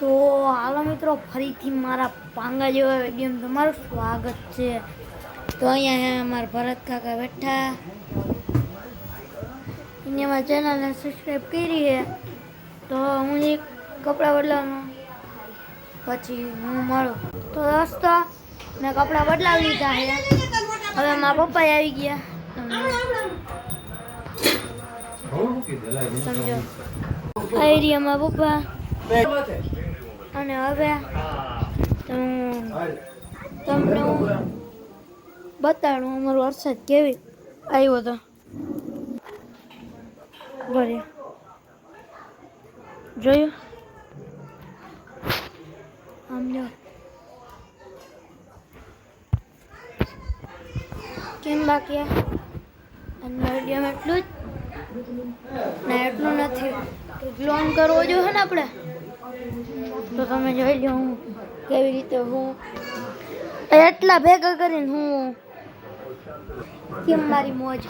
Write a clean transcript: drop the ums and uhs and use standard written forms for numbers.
તો હાલો મિત્રો, ફરીથી મારા પાંગા જેવા વિડીયોમાં તમારું સ્વાગત છે। તો અહીંયા અમારા ભરત કાકા બેઠા, એને મારી ચેનલને સબસ્ક્રાઈબ કરી છે। તો હું એક કપડાં બદલાવાનું પછી હું મળું। તો દોસ્તો, મેં કપડાં બદલાવી લીધા છે। હવે મારા પપ્પા આવી ગયા, સમજો આવી રહ્યા મારા પપ્પા। અને હવે તમને હું બતાડું અમારો વરસાદ કેવી આવ્યો હતો। બરે જોયું સમજો કેમ બાકી અને વિડીયોમાં એટલું જ ને, એટલું નથી લોન કરવો જોઈએ ને આપણે। તો તમે જોઈ લો હું કેવી રીતે હું એટલા ભેગા કરીને હું કેમ મારી મોજ